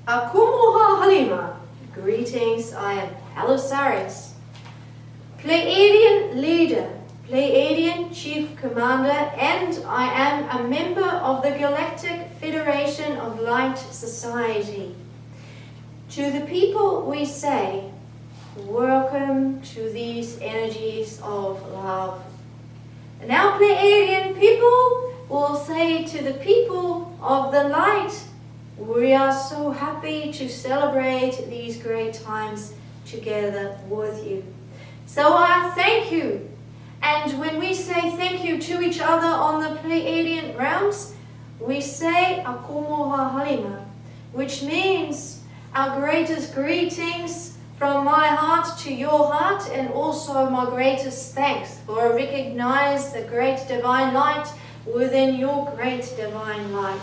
Akumuha Halima. Greetings, I am HALISARIUS, Pleadian leader, Pleadian chief commander, and I am a member of the Galactic Federation of Light Society. To the people we say, welcome to these energies of love. And now Pleadian people will say to the people of the light, we are so happy to celebrate these great times together with you. So I thank you. And when we say thank you to each other on the Pleadian realms, we say Akumuha Halima, which means our greatest greetings from my heart to your heart, and also my greatest thanks for I recognize the great divine light within your great divine light.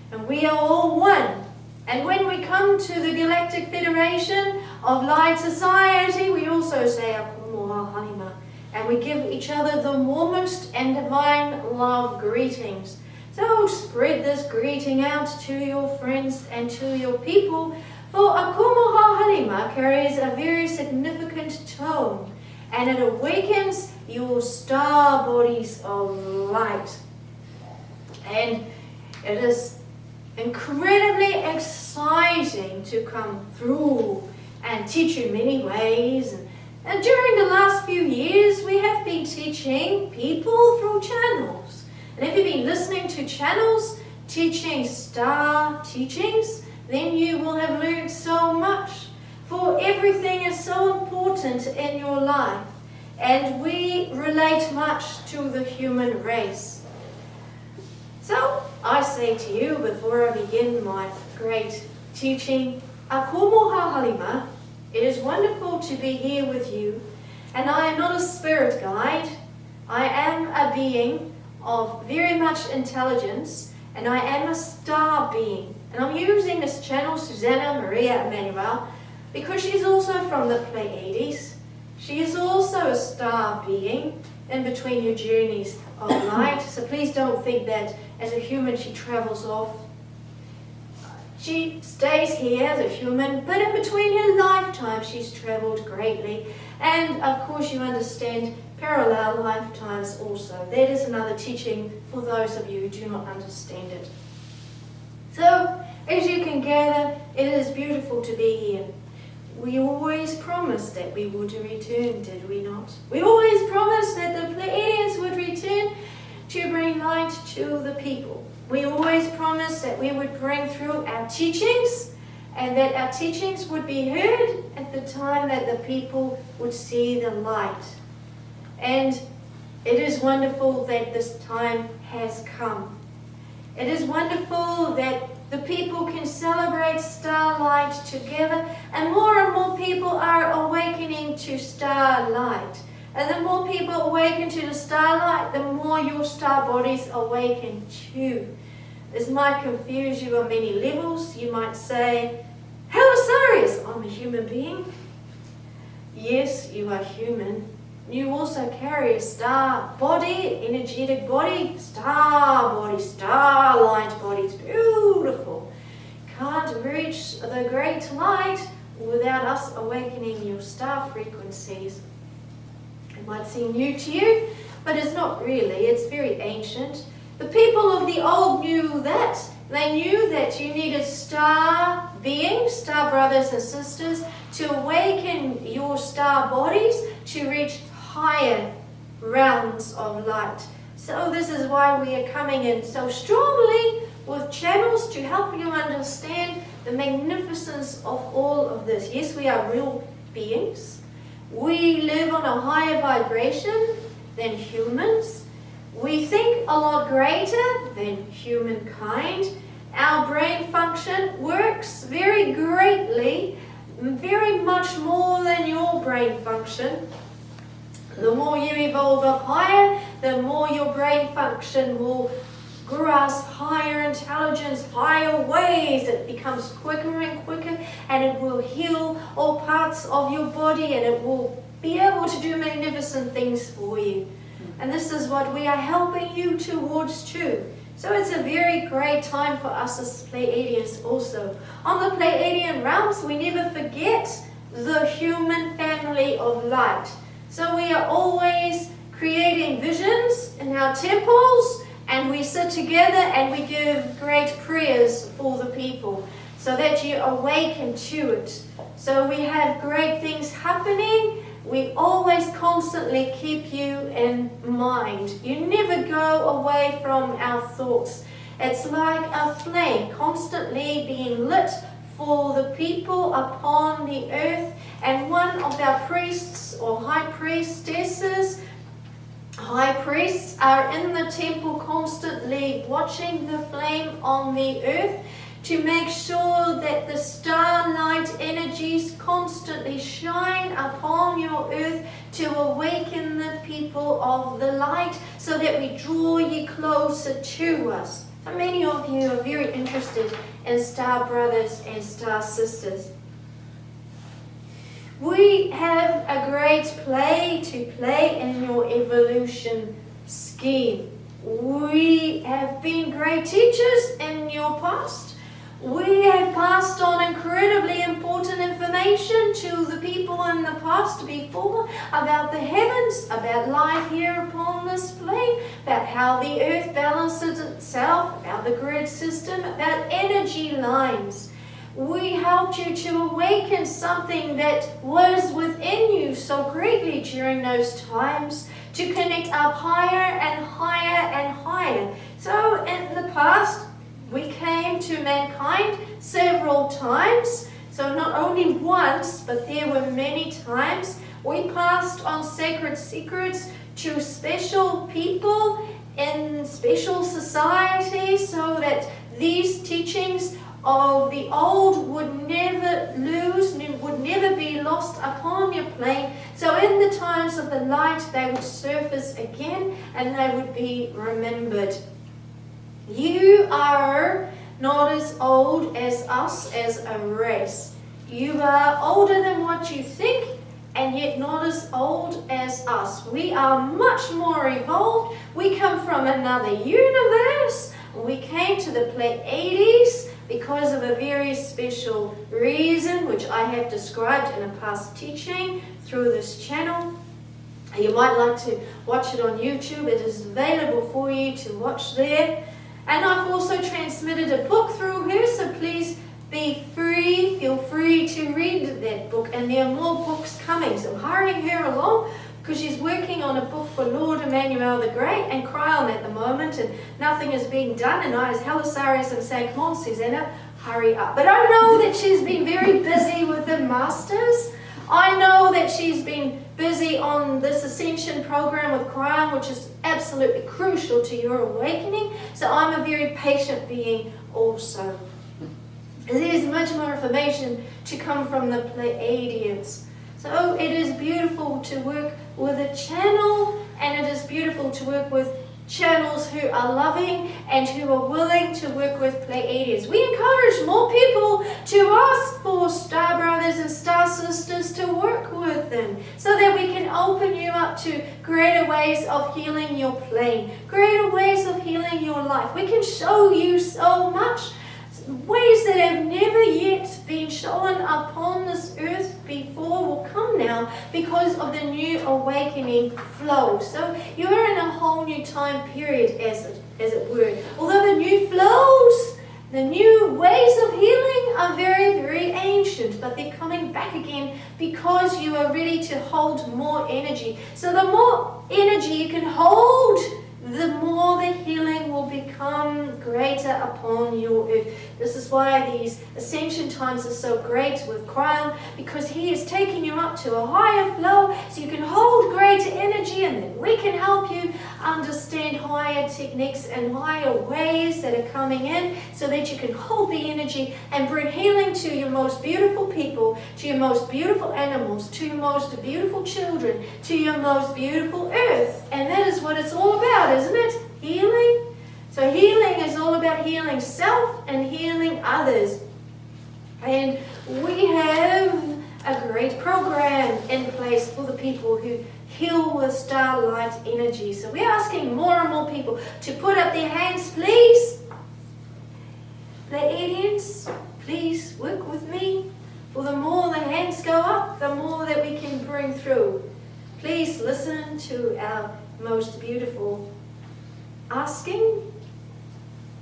And we are all one. And when we come to the Galactic Federation of Light Society, we also say Akumuha Halima. And we give each other the warmest and divine love greetings. So spread this greeting out to your friends and to your people, for Akumuha Halima carries a very significant tone, and it awakens your star bodies of light. And it is incredibly exciting to come through and teach you many ways. And during the last few years, we have been teaching people through channels. And if you've been listening to channels, teaching star teachings, then you will have learned so much. For everything is so important in your life. And we relate much to the human race. So, I say to you, before I begin my great teaching, Akumuha Halima, it is wonderful to be here with you, and I am not a spirit guide. I am a being of very much intelligence, and I am a star being. And I'm using this channel, Suzanna, Maria, Emmanuel, because she's also from the Pleiades. She is also a star being in between your journeys of light, so please don't think that as a human she travels off. She stays here as a human, but in between her lifetimes she's travelled greatly. And of course you understand parallel lifetimes also. That is another teaching for those of you who do not understand it. So, as you can gather, it is beautiful to be here. We always promised that we would return, did we not? We always promised that the Pleadians would return to bring light to the people. We always promised that we would bring through our teachings, and that our teachings would be heard at the time that the people would see the light. And it is wonderful that this time has come. It is wonderful that the people can celebrate starlight together, and more people are awakening to starlight. And the more people awaken to the starlight, the more your star bodies awaken too. This might confuse you on many levels. You might say, HALISARIUS, I'm a human being. Yes, you are human. You also carry a star body, energetic body, star body, starlight body. It's beautiful. Can't reach the great light without us awakening your star frequencies. It might seem new to you, but it's not really. It's very ancient. The people of the old knew that. They knew that you needed star beings, star brothers and sisters, to awaken your star bodies to reach higher realms of light. So this is why we are coming in so strongly with channels to help you understand the magnificence of all of this. Yes, we are real beings. We live on a higher vibration than humans. We think a lot greater than humankind. Our brain function works very greatly, very much more than your brain function. The more you evolve up higher, the more your brain function will grasp higher intelligence, higher ways. It becomes quicker and quicker, and it will heal all parts of your body, and it will be able to do magnificent things for you. And this is what we are helping you towards too, So it's a very great time for us as Pleiadians also. On the Pleiadian realms, we never forget the human family of light. So we are always creating visions in our temples, and we sit together and we give great prayers for the people so that you awaken to it. So we have great things happening. We always constantly keep you in mind. You never go away from our thoughts. It's like a flame constantly being lit for the people upon the earth. And one of our priests or high priestesses, high priests are in the temple constantly watching the flame on the earth to make sure that the starlight energies constantly shine upon your earth to awaken the people of the light so that we draw you closer to us. So many of you are very interested in star brothers and star sisters. We have a great play to play in your evolution scheme. We have been great teachers in your past. We have passed on incredibly important information to the people in the past before about the heavens, about life here upon this plane, about how the earth balances itself, about the grid system, about energy lines. We helped you to awaken something that was within you so greatly during those times, to connect up higher and higher and higher. So in the past, we came to mankind several times. So not only once, but there were many times. We passed on sacred secrets to special people in special societies so that these teachings of the old would never lose, would never be lost upon your plane. So in the times of the light, they would surface again and they would be remembered. You are not as old as us as a race. You are older than what you think, and yet not as old as us. We are much more evolved. We come from another universe. We came to the Pleiades because of a very special reason, which I have described in a past teaching through this channel. You might like to watch it on YouTube. It is available for you to watch there. And I've also transmitted a book through her, so please feel free to read that book. And there are more books coming, so hurrying her along, because she's working on a book for Lord Emmanuel the Great and Cryon at the moment, and nothing is being done. And I, as HALISARIUS, am saying, come on, Suzanna, hurry up. But I know that she's been very busy with the Masters. I know that she's been busy on this Ascension program with Cryon, which is absolutely crucial to your awakening. So I'm a very patient being also. There's much more information to come from the Pleadians. So it is beautiful to work with a channel, and it is beautiful to work with channels who are loving and who are willing to work with Pleiadians. We encourage more people to ask for star brothers and star sisters to work with them so that we can open you up to greater ways of healing your plane, greater ways of healing your life. We can show you so much, ways that have never yet been shown upon this earth before will come now because of the new awakening flow. So you're in a whole new time period, as it were. Although the new flows, the new ways of healing are very, very ancient, but they're coming back again because you are ready to hold more energy. So the more energy you can hold, the more the healing will become greater upon your earth. This is why these ascension times are so great with Cryon, because he is taking you up to a higher flow so you can hold greater energy, and then we can help you understand higher techniques and higher ways that are coming in so that you can hold the energy and bring healing to your most beautiful people, to your most beautiful animals, to your most beautiful children, to your most beautiful earth. And that is what it's all about, isn't it? Healing. So healing is all about healing self and healing others. And we have a great program in place for the people who heal with starlight energy. So we're asking more and more people to put up their hands, please. Pleadians, please work with me. For the more the hands go up, the more that we can bring through. Please listen to our most beautiful asking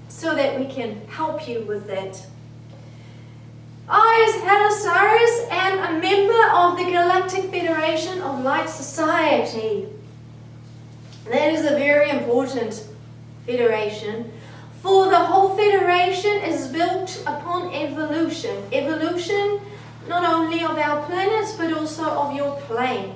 so that we can help you with that. I, as HALISARIUS, am a member of the Galactic Federation of Light Society. That is a very important federation, for the whole federation is built upon evolution. Evolution not only of our planets but also of your plane.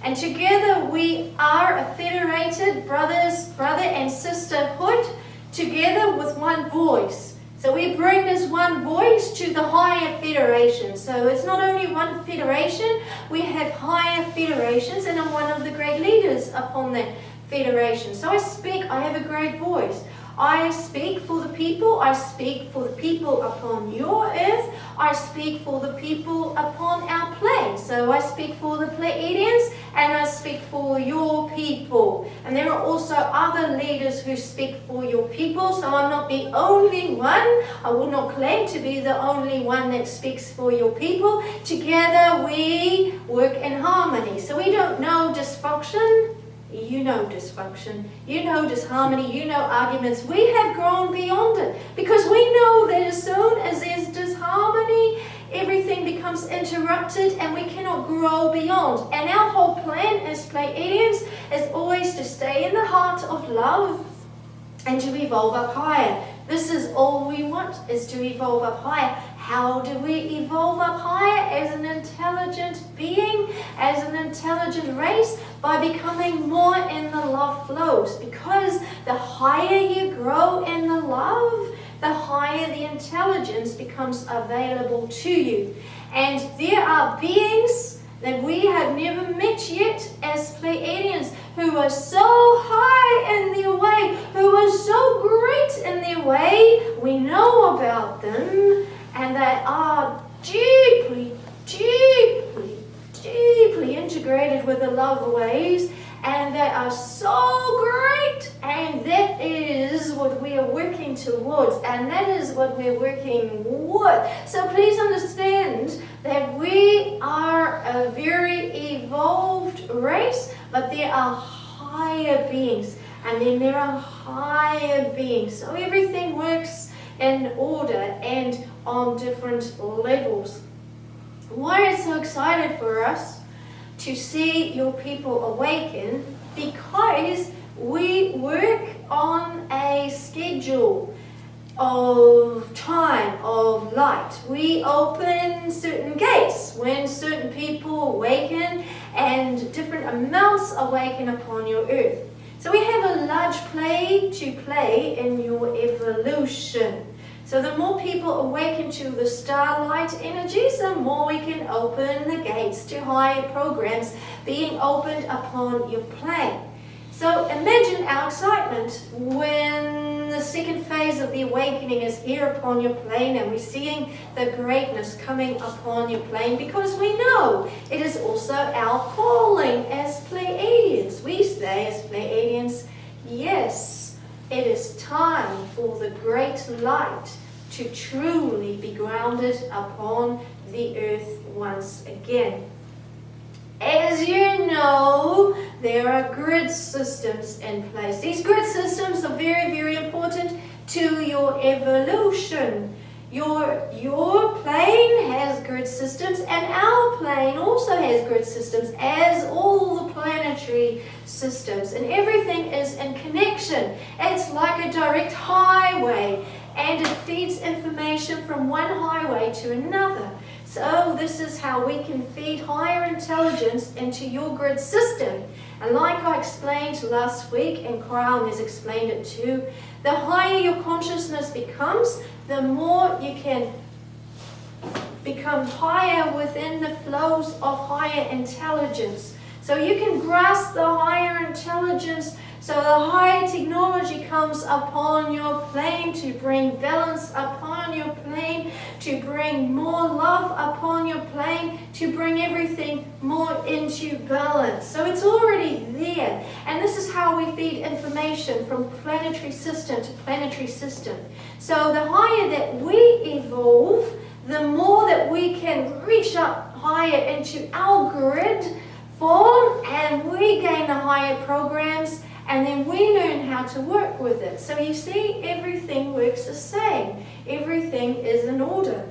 And together we are a federated brother and sisterhood, together with one voice. So we bring this one voice to the higher federation. So it's not only one federation, we have higher federations, and I'm one of the great leaders upon that federation. So I have a great voice. I speak for the people, I speak for the people upon your earth, I speak for the people upon our plane. So I speak for the Pleadians and I speak for your people. And there are also other leaders who speak for your people, so I'm not the only one. I will not claim to be the only one that speaks for your people. Together we work in harmony. So we don't know dysfunction. You know dysfunction, you know disharmony, you know arguments. We have grown beyond it because we know that as soon as there's disharmony, everything becomes interrupted and we cannot grow beyond. And our whole plan as Pleadians is always to stay in the heart of love and to evolve up higher. This is all we want, is to evolve up higher. How do we evolve up higher? As an intelligent being, as an intelligent race, by becoming more in the love flows. Because the higher you grow in the love, the higher the intelligence becomes available to you. And there are beings that we have never met yet as Pleadians who are so high in their way, who are so great in their way. We know about them, and they are deeply, deeply, deeply integrated with the love waves, and they are so great, and that is what we are working towards, and that is what we're working with. So please understand that we are a very evolved race, but there are higher beings, and then there are higher beings. So everything works in order and on different levels. Why it's so excited for us to see your people awaken? Because we work on a schedule of time, of light. We open certain gates when certain people awaken, and different amounts awaken upon your earth. So we have a large play to play in your evolution. So the more people awaken to the starlight energies, the more we can open the gates to higher programs being opened upon your plane. So imagine our excitement when the second phase of the awakening is here upon your plane, and we're seeing the greatness coming upon your plane, because we know it is also our calling as Pleadians. We say as Pleadians, yes, it is time for the great light to truly be grounded upon the earth once again. As you know, there are grid systems in place. These grid systems are very, very important to your evolution. Your plane has grid systems, and our plane also has grid systems, as all the planetary systems. And everything is in connection. It's like a direct highway, and it feeds information from one highway to another. So this is how we can feed higher intelligence into your grid system. And like I explained last week, and Crown has explained it too, the higher your consciousness becomes, the more you can become higher within the flows of higher intelligence. So you can grasp the higher intelligence So the higher technology comes upon your plane to bring balance upon your plane, to bring more love upon your plane, to bring everything more into balance. So it's already there. And this is how we feed information from planetary system to planetary system. So the higher that we evolve, the more that we can reach up higher into our grid form, and we gain the higher programs, and then we learn how to work with it. So you see, everything works the same. Everything is in order.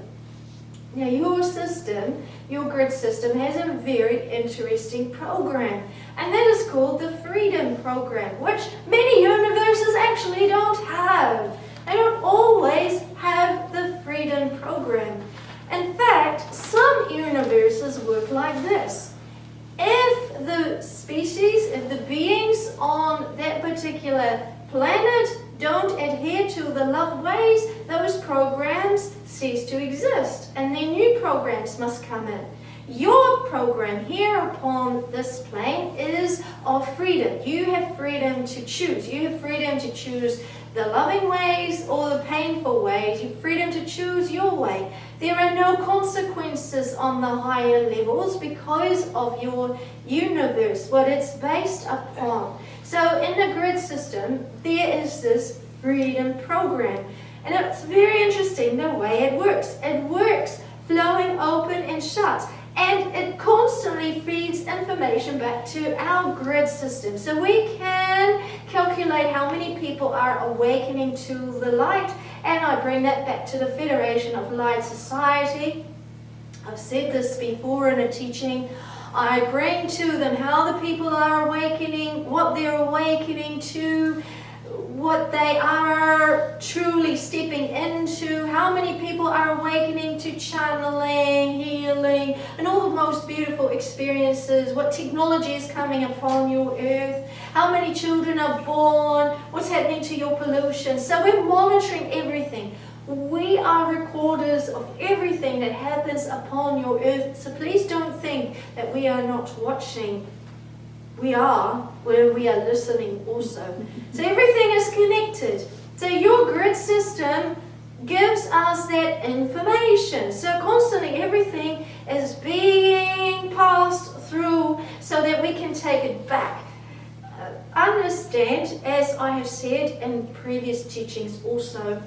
Now your system, your grid system, has a very interesting program, and that is called the Freedom Program, which many universes actually don't have. They don't always have the Freedom Program. In fact, some universes work like this. If the species, if the beings on that particular planet don't adhere to the love ways, those programs cease to exist, and then new programs must come in. Your program here upon this plane is of freedom. You have freedom to choose. You have freedom to choose the loving ways or the painful ways. You have freedom to choose your way. There are no consequences on the higher levels because of your universe, what it's based upon. So in the grid system, there is this freedom program. And it's very interesting the way it works. It works flowing open and shut. And it constantly feeds information back to our grid system. So we can calculate how many people are awakening to the light. And I bring that back to the Federation of Light Society. I've said this before in a teaching. I bring to them how the people are awakening, what they're awakening to, what they are truly stepping into, how many people are awakening to channeling, healing, and all the most beautiful experiences, what technology is coming upon your earth, how many children are born, what's happening to your pollution. So we're monitoring everything. We are recorders of everything that happens upon your earth. So please don't think that we are not watching. We are, where we are listening also. So everything is connected. So your grid system gives us that information. So constantly everything is being passed through so that we can take it back. Understand, as I have said in previous teachings also,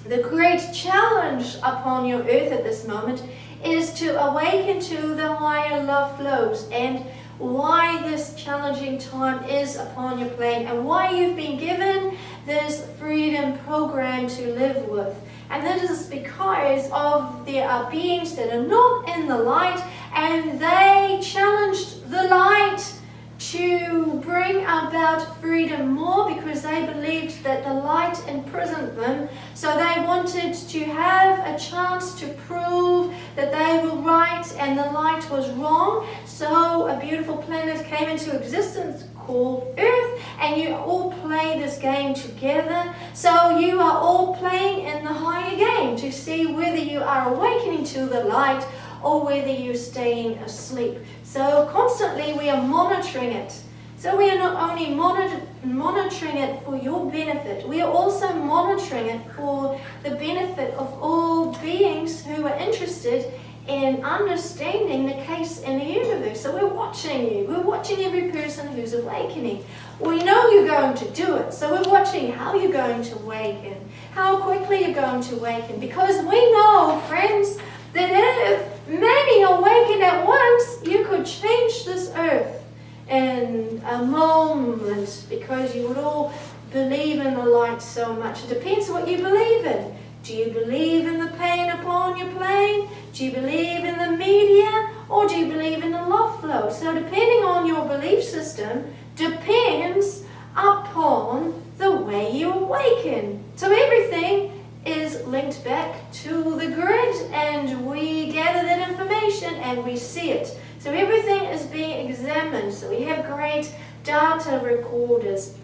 the great challenge upon your earth at this moment is to awaken to the higher love flows, and why this challenging time is upon your plane, and why you've been given this freedom program to live with. And that is because of there are beings that are not in the light, and they challenged the light to bring about freedom more because they believed that the light imprisoned them. So they wanted to have a chance to prove that they were right and the light was wrong. So a beautiful planet came into existence called Earth, and you all play this game together. So you are all playing in the higher game to see whether you are awakening to the light or whether you're staying asleep. So constantly we are monitoring it. So we are not only monitoring it for your benefit, we are also monitoring it for the benefit of all beings who are interested in understanding the case in the universe. So we're watching you. We're watching every person who's awakening. We know you're going to do it. So we're watching how you're going to awaken, how quickly you're going to awaken. Because we know, friends, that if many awaken at once, you could change this earth in a moment, because you would all believe in the light so much. It depends what you believe in. Do you believe in the pain upon your plane? Do you believe in the media? Or do you believe in the love flow? So depending on your belief system depends upon the way you awaken. So everything is linked back to the grid, and we gather that information and we see it. So everything is being examined. So we have great data recorders,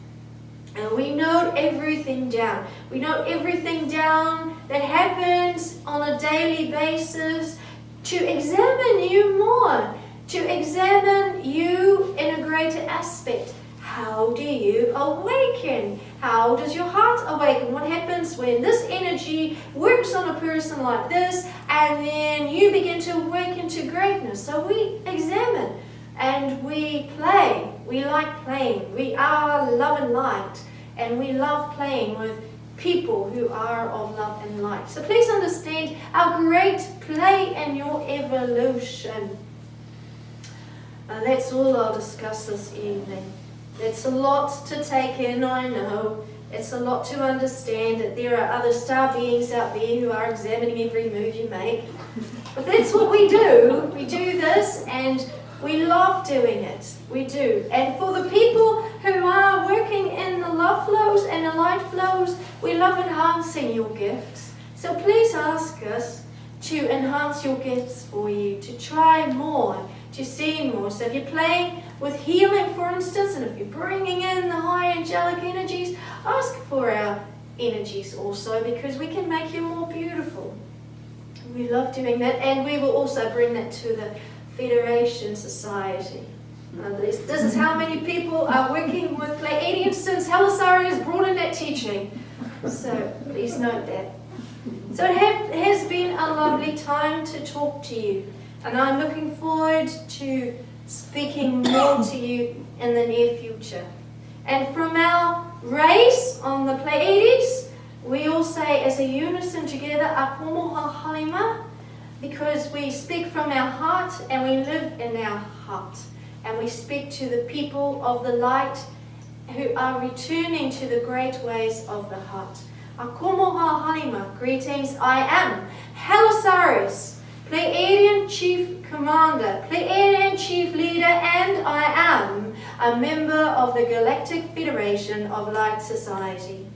and we note everything down. We note everything down that happens on a daily basis to examine you more, to examine you in a greater aspect. how do you awaken? How does your heart awaken? What happens when this energy works on a person like this, and then you begin to awaken to greatness? So we examine and we play. We like playing. We are love and light, and we love playing with people who are of love and light. So please understand our great play in your evolution. And that's all I'll discuss this evening. It's a lot to take in, I know. It's a lot to understand that there are other star beings out there who are examining every move you make. But that's what we do. We do this and we love doing it. We do. And for the people who are working in the love flows and the light flows, we love enhancing your gifts. So please ask us to enhance your gifts for you, to try more, to see more. So if you're playing with healing, for instance, and if you're bringing in the high angelic energies, ask for our energies also, because we can make you more beautiful. We love doing that, and we will also bring that to the Federation Society. This is how many people are working with Pleadians since HALISARIUS brought in that teaching. So please note that. So it has been a lovely time to talk to you, and I'm looking forward to speaking more to you in the near future. And from our race on the Pleiades, we all say as a unison together, Akomoha Halima, because we speak from our heart and we live in our heart. And we speak to the people of the light who are returning to the great ways of the heart. Akomoha Halima, greetings. I am HALISARIUS, Pleiadian Chief Commander, Pleadian Chief Leader, and I am a member of the Galactic Federation of Light Society.